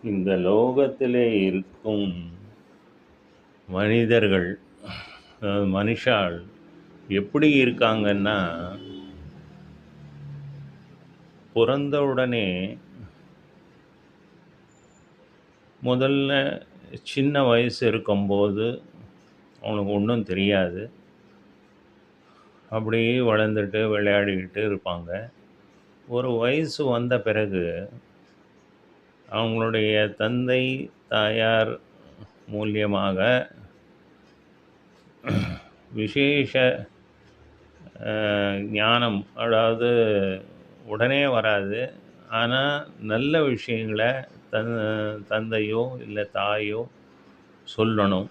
இந்த லோகத்திலே இருக்கும் மனிதர்கள், மனுஷாள் எப்படி இருக்காங்கன்னா, பொறந்த உடனே முதல்ல சின்ன வயசு இருக்கும்போது அவனுக்கு ஒன்றும் தெரியாது. அப்படியே வளர்ந்துட்டு விளையாடிக்கிட்டு இருப்பாங்க. ஒரு வயசு வந்த பிறகு அவங்களுடைய தந்தை, தாயார் மூலியமாக விசேஷ ஞானம், அதாவது உடனே வராது. ஆனால் நல்ல விஷயங்கள தன் தந்தையோ இல்லை தாயோ சொல்லணும்.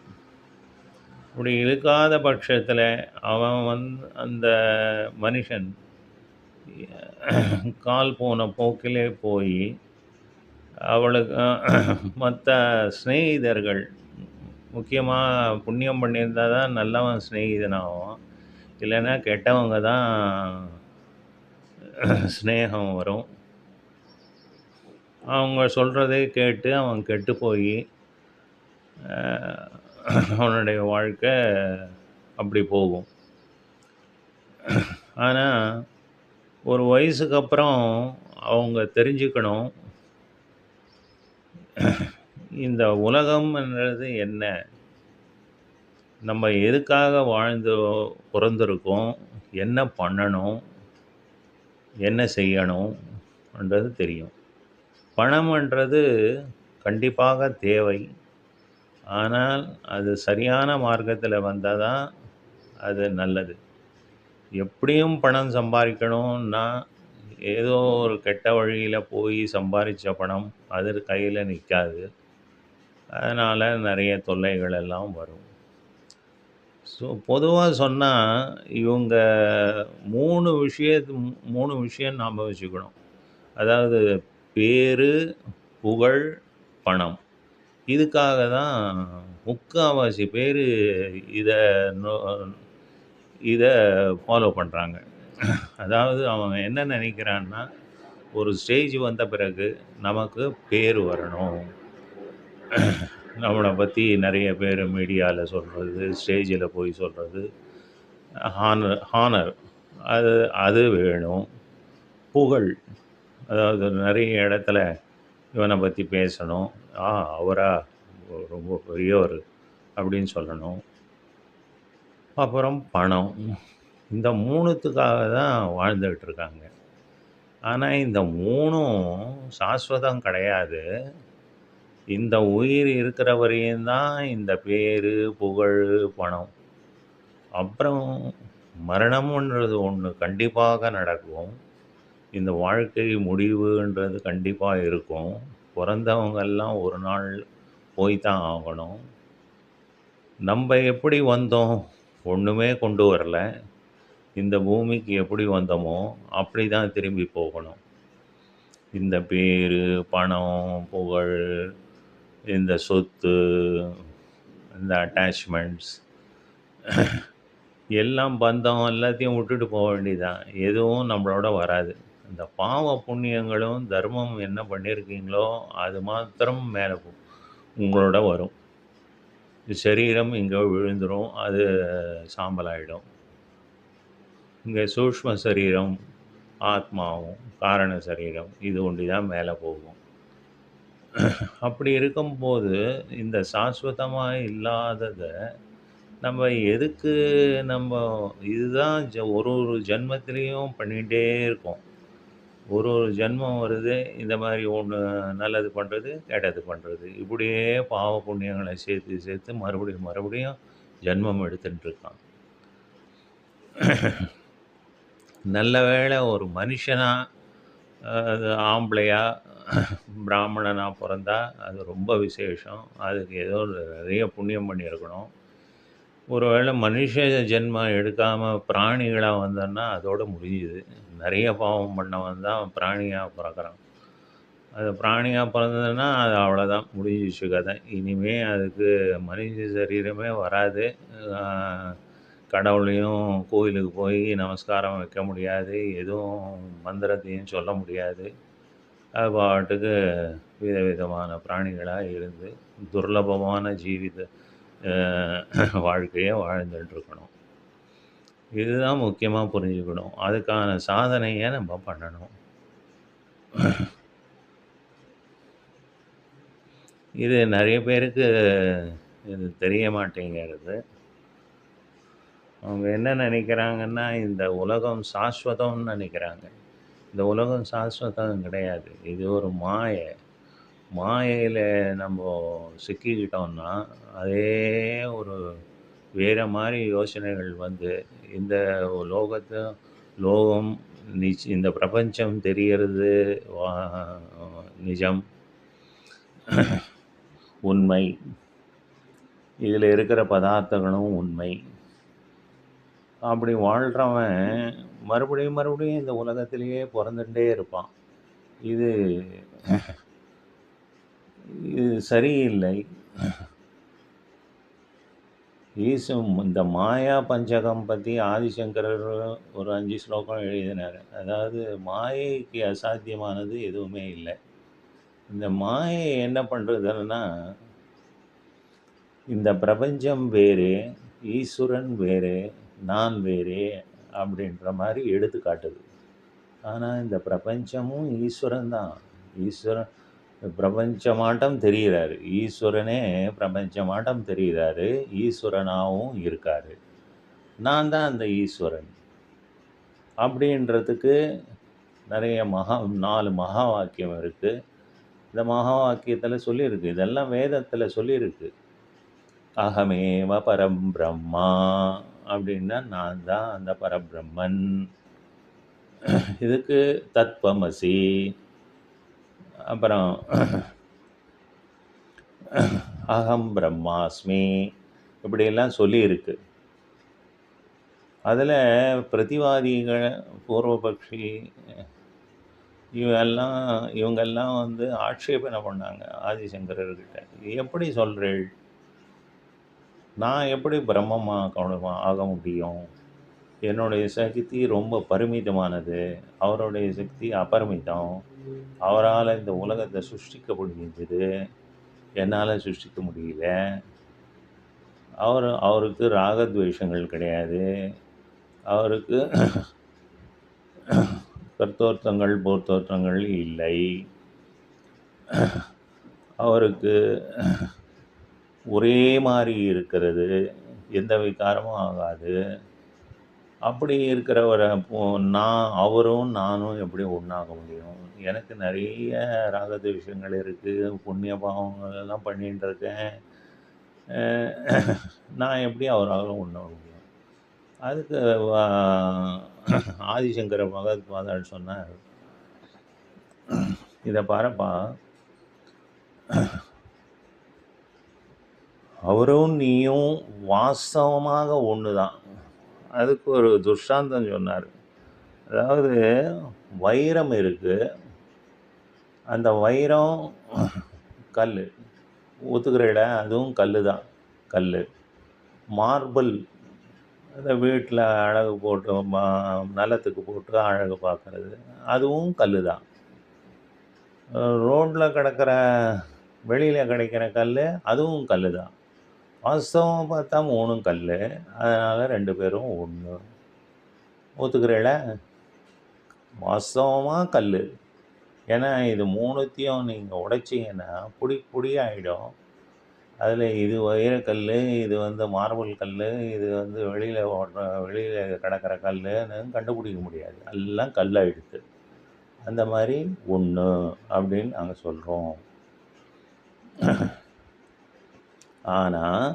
அப்படி இருக்காத பட்சத்தில் அவன் அந்த மனுஷன் கால் போன போக்கிலே போய் அவளுக்கு மற்ற சிநேகிதர்கள், முக்கியமாக புண்ணியம் பண்ணியிருந்தால் தான் நல்லவன் சிநேகிதனாகும், இல்லைன்னா கெட்டவங்க தான் ஸ்நேகம் வரும். அவங்க சொல்கிறதே கேட்டு அவன் கெட்டு போய் அவனுடைய வாழ்க்கை அப்படி போகும். ஆனால் ஒரு வயசுக்கு அப்புறம் அவங்க தெரிஞ்சுக்கணும், இந்த உலகம்ன்றது என்ன, நம்ம எதுக்காக பிறந்திருக்கோம், என்ன பண்ணணும், என்ன செய்யணும்ன்றது தெரியும். பணம்ன்றது கண்டிப்பாக தேவை. ஆனால் அது சரியான மார்க்கத்தில் வந்தால் தான் அது நல்லது. எப்படியும் பணம் சம்பாதிக்கணும்னா ஏதோ ஒரு கெட்ட வழியில் போய் சம்பாதிச்ச பணம் அது கையில் நிற்காது. அதனால் நிறைய தொல்லைகள் எல்லாம் வரும். ஸோ பொதுவாக சொன்னால் இவங்க 3 விஷயம் நாம் வச்சுக்கணும். அதாவது பேர், புகழ், பணம். இதுக்காக தான் முக்கால்வாசி பேர் இதை இதை ஃபாலோ பண்ணுறாங்க. அதாவது அவன் என்ன நினைக்கிறான்னா, ஒரு ஸ்டேஜ் வந்த பிறகு நமக்கு பேர் வரணும், நம்மளை பற்றி நிறைய பேர் மீடியாவில் சொல்கிறது, ஸ்டேஜில் போய் சொல்கிறது, ஹானர் அது அது வேணும். புகழ், அதாவது நிறைய இடத்துல இவனை பற்றி பேசணும், அவரா ரொம்ப பெரியவர் அப்படின்னு சொல்லணும். அப்புறம் பணம். இந்த 3த்துக்காக தான் வாழ்ந்துக்கிட்டு இருக்காங்க. ஆனால் இந்த 3ம் சாஸ்வதம் கிடையாது. இந்த உயிர் இருக்கிற வரையும் தான் இந்த பேர், புகழ், பணம். அப்புறம் மரணம்ன்றது ஒன்று கண்டிப்பாக நடக்கும். இந்த வாழ்க்கை முடிவுன்றது கண்டிப்பாக இருக்கும். பிறந்தவங்கெல்லாம் ஒரு நாள் போய் தான் ஆகணும். நம்ம எப்படி வந்தோம், ஒன்றுமே கொண்டு வரல. இந்த பூமிக்கு எப்படி வந்தோமோ அப்படி தான் திரும்பி போகணும். இந்த பேர், பணம், புகழ், இந்த சொத்து, இந்த அட்டாச்மெண்ட்ஸ் எல்லாம் பந்தம் எல்லாத்தையும் விட்டுட்டு போக வேண்டியதான். எதுவும் நம்மளோட வராது. இந்த பாவ புண்ணியங்களும் தர்மம் என்ன பண்ணியிருக்கீங்களோ அது மாத்திரம் மேலே உங்களோட வரும். சரீரம் இங்கே விழுந்துடும், அது சாம்பலாயிடும். இங்கே சூக்ஷ்ம சரீரம், ஆத்மாவும் காரண சரீரம் இது ஒண்டி தான் மேலே போகும். அப்படி இருக்கும்போது இந்த சாஸ்வதமாக இல்லாததை நம்ம எதுக்கு, நம்ம இதுதான் ஒரு ஜென்மத்திலையும் பண்ணிகிட்டே இருக்கோம். ஒரு ஜென்மம் வருது, இந்த மாதிரி ஒன்று நல்லது பண்ணுறது, கெட்டது பண்ணுறது, இப்படியே பாவ புண்ணியங்களை சேர்த்து சேர்த்து மறுபடியும் ஜென்மம் எடுத்துகிட்டு இருக்கான். நல்ல வேளை ஒரு மனுஷனாக, அது ஆம்பளையா பிராமணனாக பிறந்தா அது ரொம்ப விசேஷம். அதுக்கு ஏதோ நிறைய புண்ணியம் பண்ணியிருக்கணும். ஒரு வேளை மனுஷ ஜென்மம் எடுக்காமல் பிராணிகளாக வந்தோன்னா அதோடு முடியுது. நிறைய பாவம் பண்ணவன் தான் பிராணியாக பிறக்கிறான். அது பிராணியாக பிறந்ததுன்னா அது அவ்வளோதான், முடிஞ்சிச்சு கதை. இனிமேல் அதுக்கு மனுஷ சரீரமே வராது. கடவுளையும் கோயிலுக்கு போய் நமஸ்காரம் வைக்க முடியாது, எதுவும் மந்திரத்தையும் சொல்ல முடியாது. அது பாட்டுக்கு விதவிதமான பிராணிகளா இருந்து துர்லபமான வாழ்க்கைய வாழ்ந்துட்டுருக்கணும். இதுதான் முக்கியமா புரிஞ்சுக்கணும். அதுக்கான சாதனைய நம்ம பண்ணணும். இது நெறைய பேருக்கு இது தெரிய மாட்டேங்கிறது. அவங்க என்ன நெனைக்கிறாங்கன்னா, இந்த உலகம் சாஸ்வதம்னு நெனைக்கிறாங்க. இந்த உலகம் சாஸ்வதம் கிடையாது. இது ஒரு மாய. மாயையில நம்போ சிக்கிக்கிட்டோம்னா, அதே ஒரு வேற மாரி யோசனைகள் வந்து, இந்த லோகத்த லோகம் இந்த பிரபஞ்சம் தெரியறது வா நிஜம், உண்மை. இதில இருக்கிற பதார்த்தங்களும் உண்மை. அப்படி வாழ்றவன் மறுபடியும், மறுபடியும் இந்த உலகத்திலேயே பொறந்துட்டே இருப்பான். இது இது சரியில்லை. இந்த மாயா பஞ்சகம் பத்தி ஆதிசங்கரர் ஒரு 5 ஸ்லோகம் எழுதினாரு. அதாவது மாயைக்கு அசாத்தியமானது எதுவுமே இல்ல. இந்த மாயை என்ன பண்றதுன்னா, இந்த பிரபஞ்சம் வேறு, ஈஸ்வரன் வேறு, நான் வேறே அப்படின்ற மாரி எடுத்து காட்டுது. ஆனா இந்த பிரபஞ்சமும் ஈஸ்வரன் தான். ஈஸ்வரன் பிரபஞ்சமாட்டம் தெரியிறாரு. ஈஸ்வரனே பிரபஞ்சமாட்டம் தெரியிறாரு. ஈஸ்வரனாவும் இருக்காரு. நான் தான் அந்த ஈஸ்வரன். அப்படின்றதுக்கு நெறைய 4 மகா வாக்கியம் இருக்கு. இந்த மகா வாக்கியத்தில சொல்லியிருக்கு. இதெல்லாம் வேதத்தில சொல்லியிருக்கு. அகமேவ பரம் பிரம்மா அப்படின்னா, நான் தான் அந்த பரபிரம்மன். இதுக்கு தத்வமசி, அப்புறம் அகம் பிரம்மாஸ்மி இப்படியெல்லாம் சொல்லியிருக்கு. அதில பிரதிவாதிகள், பூர்வபக்ஷி இவங்கெல்லாம் வந்து ஆட்சேபனை பண்ணாங்க ஆதிசங்கரர்கிட்ட. எப்படி சொல்றீள்? நான் எப்படி பிரம்மமா ஆக முடியும்? என்னுடைய சக்தி ரொம்ப பரிமிதமானது. அவருடைய சக்தி அபரிமிதம். அவரால இந்த உலகத்த சிருஷ்டிக்க முடிஞ்சது. என்னால சிருஷ்டிக்க முடியல. அவருக்கு ராகத்வேஷங்கள் கிடையாது. அவருக்கு கர்த்தோர்த்தங்கள், போர்த்தோற்றங்கள் இல்லை. அவருக்கு ஒரே மாரி இருக்கிறது. எந்த விகாரமும் ஆகாது. அப்படி இருக்கிறவரை அவரும் நானும் எப்படி ஒண்ணாக முடியும்? எனக்கு நெறைய ராகத்வேஷங்கள் இருக்கு. புண்ணிய பாவங்கள் எல்லாம் பண்ணிட்டு இருக்கேன். நான் எப்படி அவரால ஒண்ணாக முடியும்? அதுக்கு ஆதிசங்கர பகவத்பாதாள் சொன்னார், இத பாருப்பா, அவரும் நீயும் வாஸ்தவமாக ஒண்ணுதான். அதுக்கு ஒரு துஷ்டாந்தம் சொன்னார். அதாவது வைரம் இருக்கு. அந்த வைரம் கல்லு. ஒத்துக்கிறீங்களா? அதுவும் கல்லு தான். கல்லு. மார்பிள், அந்த வீட்டில் அழகு போட்டு நிலத்துக்கு போட்டு அழகு பார்க்கறது, அதுவும் கல்லு தான். ரோட்டில் கிடக்கிற, வெளியில் கிடைக்கிற கல், அதுவும் கல்லு தான். வாஸ்தவம் பார்த்தா 3ம் கல்லு. அதனால் 2 பேரும் ஒன்று. ஒத்துக்கிறீங்களா? வாஸ்தவமாக கல்லு. ஏன்னா இது 3த்தையும் நீங்கள் உடைச்சிங்கன்னா பொடி ஆகிடும். அதில் இது வைரக்கல், இது வந்து மார்பிள் கல், இது வந்து வெளியில் கிடக்கிற கல்லுன்னு கண்டுபிடிக்க முடியாது. எல்லாம் கல்லாயிடுது. அந்த மாதிரி ஒன்று அப்படின்னு நாங்கள் சொல்கிறோம். ஆனால்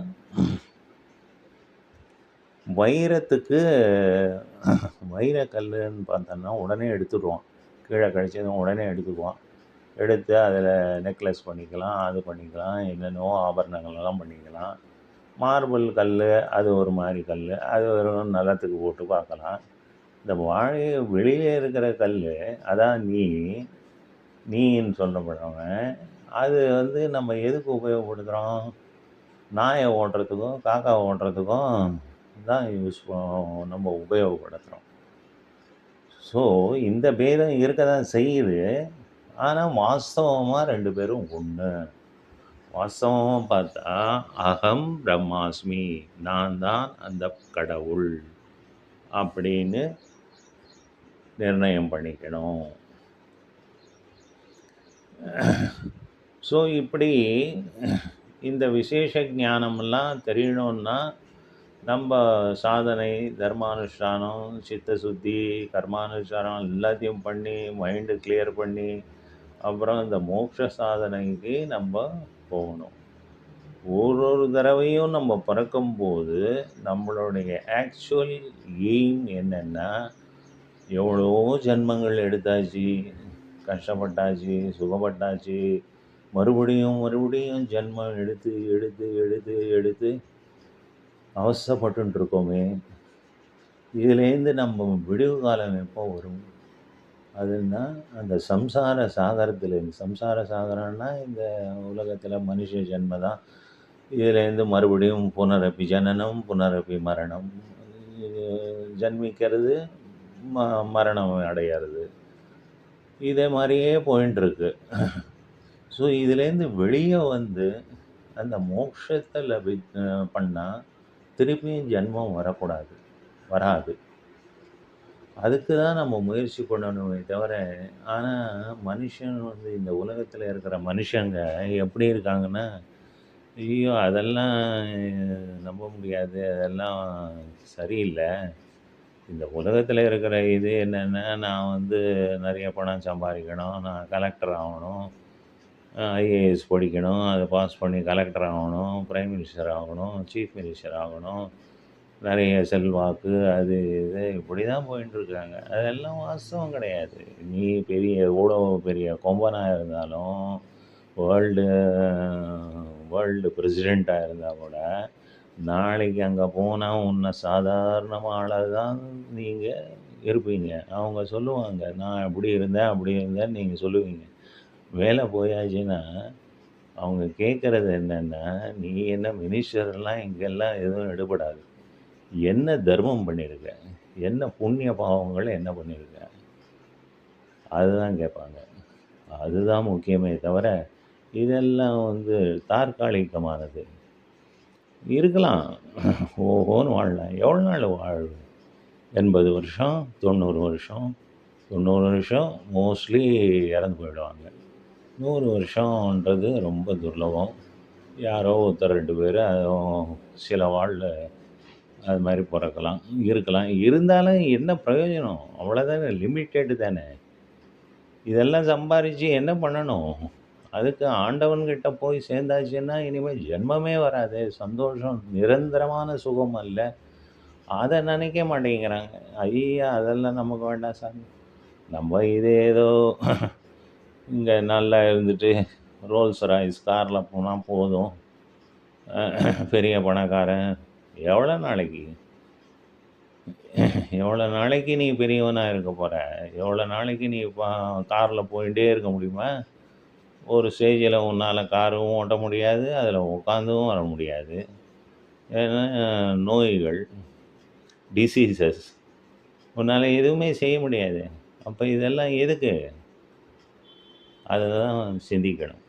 வைரத்துக்கு வைரக்கல்லுன்னு பார்த்தோன்னா உடனே எடுத்துடுவான். கீழே கழிச்சதும் உடனே எடுத்துக்குவான். எடுத்து அதில் நெக்லஸ் பண்ணிக்கலாம், அது பண்ணிக்கலாம், என்னென்னவோ ஆபரணங்கள்லாம் பண்ணிக்கலாம். மார்பிள் கல், அது ஒரு மாதிரி கல், அது வெறும் நிலத்துக்கு போட்டு பார்க்கலாம். இந்த வெளியே இருக்கிற கல், அதான் நீன்னு சொல்லப்படுறவன், அது வந்து நம்ம எதுக்கு உபயோகப்படுத்துகிறோம்? நாயை ஓட்டுறதுக்கும் காக்கா ஓட்டுறதுக்கும் தான் நம்ம உபயோகப்படுத்துகிறோம். ஸோ இந்த பேதம் இருக்க தான் செய்யுது. ஆனா வாஸ்தவமா 2 பேரும் ஒண்ணு. வாஸ்தவமா பார்த்தா, அகம் பிரம்மாஸ்மி. நான் தான் அந்த கடவுள். அப்படின்னு நிர்ணயம் பண்ணிக்கணும். ஸோ இப்படி இந்த விசேஷ ஞானமெல்லாம் தெரியணும்னா, நம்ப சாதனை, தர்மானுஷ்டானம், சித்த சுத்தி, கர்மானுஷ்டானம் எல்லாத்தையும் பண்ணி, மைண்டு கிளியர் பண்ணி, அப்புறம் இந்த மோட்ச சாதனைக்கு நம்ப போகணும். ஒரு தடவையும் நம்ம பிறக்கும்போது, நம்மளுடைய ஆக்சுவல் எய்ம் என்னன்னா, எவ்வளோ ஜென்மங்கள் எடுத்தாச்சு, கஷ்டப்பட்டாச்சு, சுகப்பட்டாச்சு, மறுபடியும் மறுபடியும் ஜென்மம் எடுத்து எடுத்து எடுத்து எடுத்து அவஸ்தைப்பட்டுட்டு இருக்கோமே, இதுலேருந்து நம்ம விடிவு காலம் எப்போ வரும்? அதுன்னா, அந்த சம்சார சாகரத்திலேருந்து சம்சார சாகரம்னா இந்த உலகத்தில மனுஷ ஜென்ம தான். இதுலேருந்து மறுபடியும் புனரப்பி ஜனனம், புனரப்பி மரணம். இது ஜன்மிக்கிறது, ம மரணம் அடையறது. இதே மாரியே போயின்ட்டுருக்கு. ஸோ இதுலேருந்து வெளிய வந்து, அந்த மோட்சத்த பண்ணா, திருப்பியும் ஜென்மம் வரக்கூடாது. வராது. அதுக்கு தான் நம்ம முயற்சி பண்ணணுமே தவிர, ஆனா மனுஷன் வந்து இந்த உலகத்தில இருக்கிற மனுஷங்க எப்படி இருக்காங்கன்னா, ஐயோ! அதெல்லாம் நம்ப முடியாது. அதெல்லாம் சரியில்ல. இந்த உலகத்தில இருக்கிற இது என்னன்னா, நான் வந்து நெறைய பணம் சம்பாரிக்கணும், நான் கலெக்டர் ஆவணும், ஐஏஎஸ் படிக்கணும், அத பாஸ் பண்ணி கலெக்டர் ஆவணும், பிரைம் மினிஸ்டர் ஆகணும், சீஃப் மினிஸ்டர் ஆகணும், நெறைய செல்வாக்கு அது இது இப்படி தான் போயின்ட்டுருக்காங்க. அதெல்லாம் வாஸ்தவம் கிடையாது. நீ எவ்வளோ பெரிய கொம்பனா இருந்தாலும், வேர்ல்டு வேர்ல்டு பிரசிடென்ட்டா இருந்தா கூட, நாளைக்கு அங்க போனா உன்ன சாதாரண ஆளா தான் நீங்க இருப்பீங்க. அவங்க சொல்லுவாங்க, "நான் இப்படி இருந்தேன், அப்படி இருந்தேன்னு" நீங்க சொல்லுவீங்க. வேலை போயாச்சுன்னா, அவங்க கேட்கறது என்னன்னா, "நீ என்ன மினிஸ்டர்லாம் இங்கெல்லாம் எதுவும் எடுபடாது. என்ன தர்மம் பண்ணியிருக்க? என்ன புண்ணிய பாவங்கள் என்ன பண்ணியிருக்க?" அதுதான் கேட்பாங்க. அதுதான் முக்கியமே தவிர, இதெல்லாம் வந்து தற்காலிகமானது. இருக்கலாம். ஓஹோன்னு வாழலாம். எவ்வளோ நாள் வாழ்வு? 80 வருஷம், 90 வருஷம். 90 வருஷம் மோஸ்ட்லி இறந்து போயிடுவாங்க. 100 வருஷம்ன்றது ரொம்ப துர்லபம். யாரோ ஒருத்தர் 2 பேரு அதுவும் சில வாழ்ல அது மாரி பொறக்கலாம், இருக்கலாம். இருந்தாலும் என்ன பிரயோஜனம்? அவ்வளோதானே, லிமிட்டெட் தானே. இதெல்லாம் சம்பாரிச்சு என்ன பண்ணணும்? அதுக்கு ஆண்டவன்கிட்ட போய் சேர்ந்தாச்சுன்னா, இனிமே ஜென்மமே வராதே! சந்தோஷம், நிரந்தரமான சுகம் அல்ல. அத நினைக்க மாட்டேங்கிறாங்க. ஐய்ய! அதெல்லாம் நமக்கு வேண்டாம் சாமி. நம்ம இது ஏதோ இங்க நல்லா இருந்துட்டு, ரோல்ஸ் ராய்ஸ் கார்ல போனா போதும். பெரிய பணக்காரன். எவ்வளோ நாளைக்கு? எவ்வளோ நாளைக்கு நீ பெரியவனா இருக்க போற? எவ்வளோ நாளைக்கு நீ கார்ல போயிட்டே இருக்க முடியுமா? ஒரு ஸ்டேஜில உன்னால காரும் ஓட்ட முடியாது. அதில உட்காந்தும் வர முடியாது. ஏன்னா நோய்கள், டிசீசஸ். உன்னால எதுவுமே செய்ய முடியாது. அப்ப இதெல்லாம் எதுக்கு? அத தான் சிந்திக்கணும்.